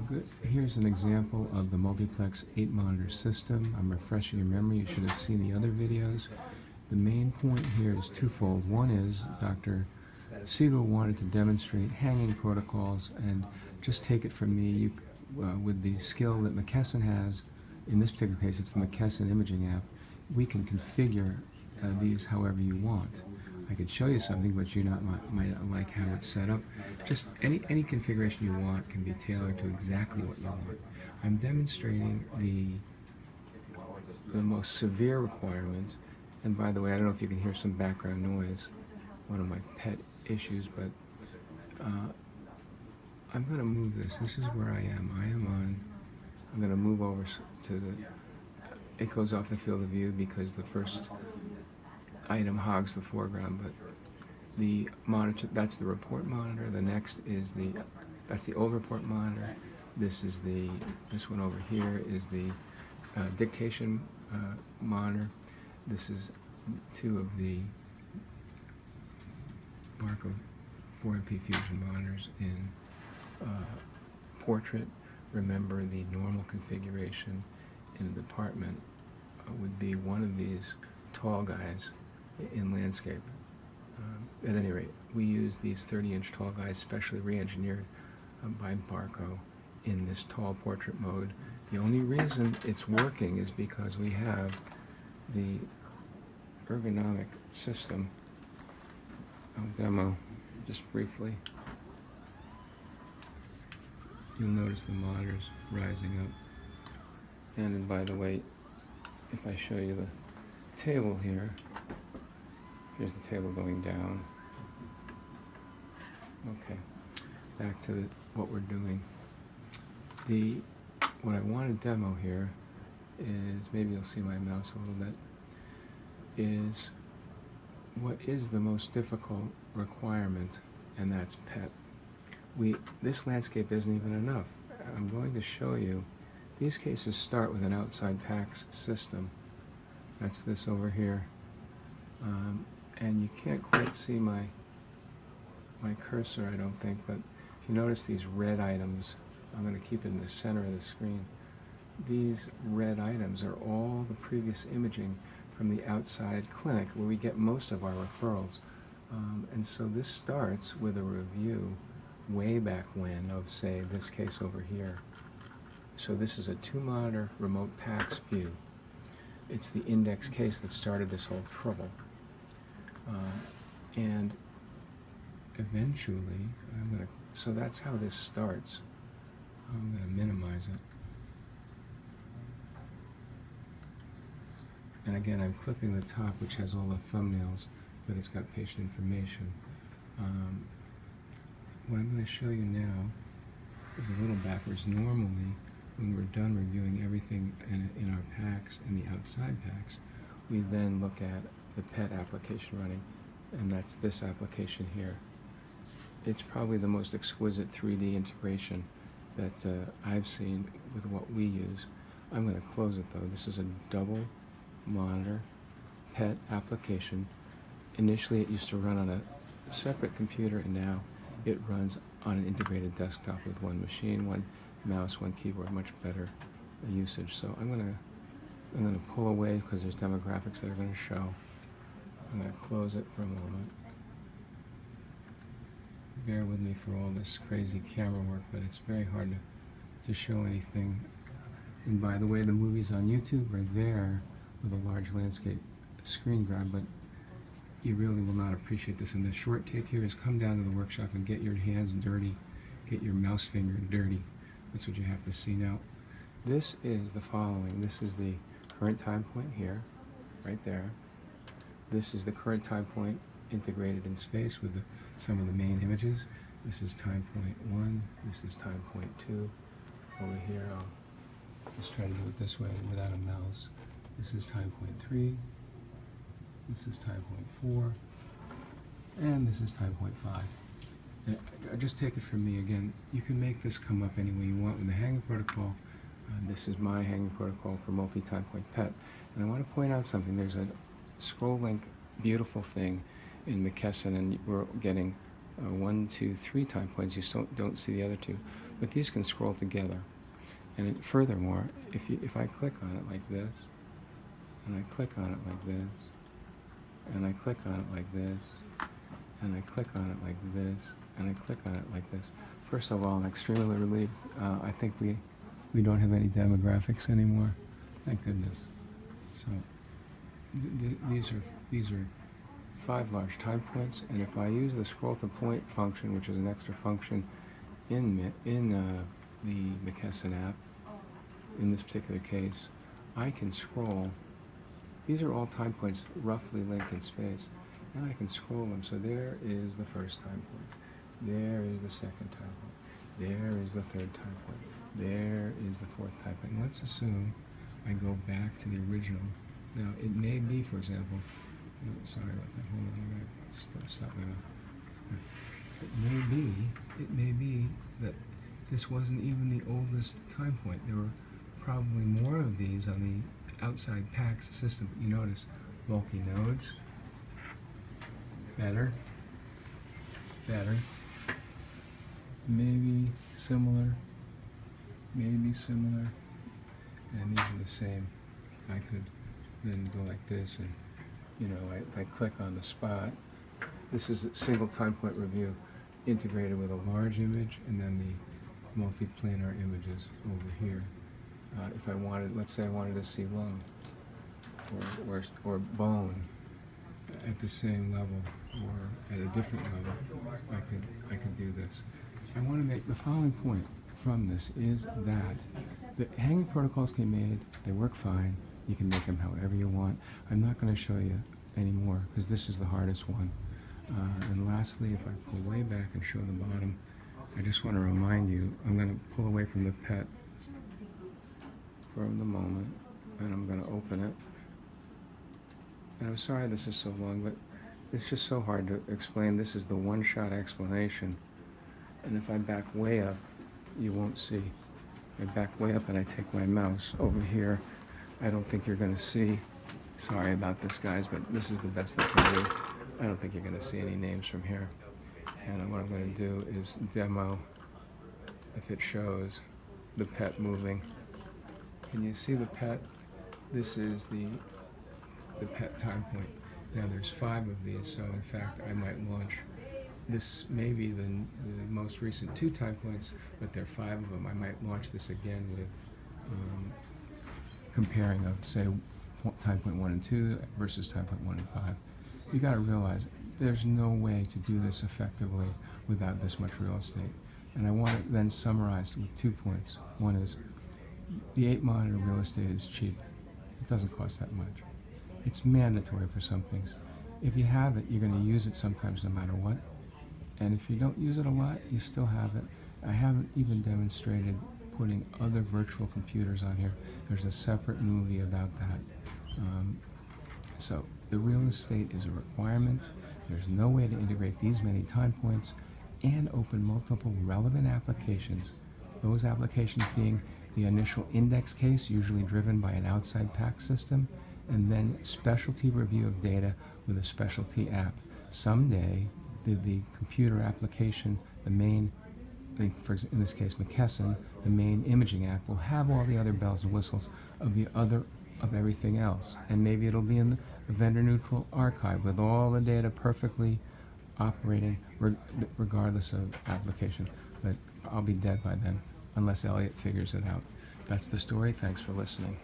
Good. Here's an example of the multiplex 8-monitor system. I'm refreshing your memory. You should have seen the other videos. The main point here is twofold. One is Dr. Siegel wanted to demonstrate hanging protocols, and just take it from me, with the skill that McKesson has. In this particular case, it's the McKesson imaging app. We can configure these however you want. I could show you something, but you might not like how it's set up. Just any configuration you want can be tailored to exactly what you want. I'm demonstrating the most severe requirements. And by the way, I don't know if you can hear some background noise, one of my pet issues, but I'm going to move this. This is where I am. I'm going to move over to it goes off the field of view because the first item hogs the foreground, but the monitor, that's the report monitor. The next is that's the old report monitor. This one over here is the dictation monitor. This is two of the Barco 4MP Fusion monitors in portrait. Remember, the normal configuration in a department would be one of these tall guys in landscape. At any rate, we use these 30-inch tall guys, specially re-engineered by Barco in this tall portrait mode. The only reason it's working is because we have the ergonomic system. I'll demo just briefly. You'll notice the monitors rising up. And by the way, if I show you the table here, here's the table going down. Okay, back to what we're doing. What I want to demo here is, maybe you'll see my mouse a little bit, is what is the most difficult requirement, and that's PET. This landscape isn't even enough. I'm going to show you, these cases start with an outside PACS system. That's this over here. And you can't quite see my cursor, I don't think, but if you notice these red items, I'm going to keep it in the center of the screen. These red items are all the previous imaging from the outside clinic where we get most of our referrals. And so this starts with a review way back when of, say, this case over here. So this is a 2-monitor remote PACS view. It's the index case that started this whole trouble. And eventually, so that's how this starts. I'm going to minimize it. And again, I'm clipping the top, which has all the thumbnails, but it's got patient information. What I'm going to show you now is a little backwards. Normally, when we're done reviewing everything in our PACS and the outside PACS, we then look at the PET application running, and that's this application here. It's probably the most exquisite 3D integration that I've seen with what we use. I'm going to close it though. This is a double monitor PET application. Initially it used to run on a separate computer, and now it runs on an integrated desktop with one machine, one mouse, one keyboard, much better usage. So I'm going to pull away because there's demographics that are going to show. I'm going to close it for a moment. Bear with me for all this crazy camera work, but it's very hard to show anything. And by the way, the movies on YouTube are there with a large landscape screen grab, but you really will not appreciate this. And the short take here is come down to the workshop and get your hands dirty, get your mouse finger dirty. That's what you have to see. Now, this is the following. This is the current time point here, right there. This is the current time point integrated in space with some of the main images. This is time point 1, this is time point 2. Over here, I'll just try to do it this way without a mouse. This is time point 3, this is time point 4, and this is time point 5. And just take it from me again, you can make this come up any way you want with the hanging protocol. This is my hanging protocol for multi-time point PET. And I want to point out something. There's a scroll link, beautiful thing in McKesson, and we're getting 1, 2, 3 time points. You don't see the other two, but these can scroll together. And furthermore, if I click on it like this, and I click on it like this, and I click on it like this, and I click on it like this, and I click on it like this. First of all, I'm extremely relieved. I think we don't have any demographics anymore. Thank goodness. So these are 5 large time points, and if I use the scroll to point function, which is an extra function in the McKesson app, in this particular case, I can scroll. These are all time points roughly linked in space, and I can scroll them. So there is the first time point. There is the second time point. There is the third time point. There is the fourth time point. Let's assume I go back to the original. Now, it may be, for example, sorry about that. Hold on, I'm going to stop my mouth. It may be that this wasn't even the oldest time point. There were probably more of these on the outside PACS system. You notice bulky nodes, better, maybe similar, and these are the same. I could then go like this, and if I click on the spot, this is a single time point review integrated with a large image and then the multiplanar images over here. If I wanted, let's say I wanted to see lung or bone at the same level or at a different level, I could do this. I want to make the following point from this is that the hanging protocols can be made, they work fine, you can make them however you want. I'm not going to show you anymore because this is the hardest one. And lastly, if I pull way back and show the bottom, I just want to remind you, I'm going to pull away from the PET for the moment, and I'm going to open it. And I'm sorry this is so long, but it's just so hard to explain. This is the one-shot explanation. And if I back way up, you won't see. I back way up and I take my mouse over here. I don't think you're going to see. Sorry about this, guys, but this is the best I can do. I don't think you're going to see any names from here. And what I'm going to do is demo if it shows the PET moving. Can you see the PET? This is the PET time point. Now there's 5 of these, so in fact I might launch. This may be the most recent 2 time points, but there are 5 of them. I might launch this again with comparing of, say, time point 1 and 2 versus time point 1 and 5. You got to realize there's no way to do this effectively without this much real estate. And I want it then summarized with 2 points. One is the 8 monitor real estate is cheap. It doesn't cost that much. It's mandatory for some things. If you have it, you're going to use it sometimes no matter what. And if you don't use it a lot, you still have it. I haven't even demonstrated putting other virtual computers on here. There's a separate movie about that. So the real estate is a requirement. There's no way to integrate these many time points and open multiple relevant applications. Those applications being the initial index case, usually driven by an outside PACS system, and then specialty review of data with a specialty app. Someday, the computer application, the main, in this case McKesson, the main imaging app will have all the other bells and whistles of everything else. And maybe it'll be in a vendor-neutral archive with all the data perfectly operating regardless of application. But I'll be dead by then, unless Elliot figures it out. That's the story. Thanks for listening.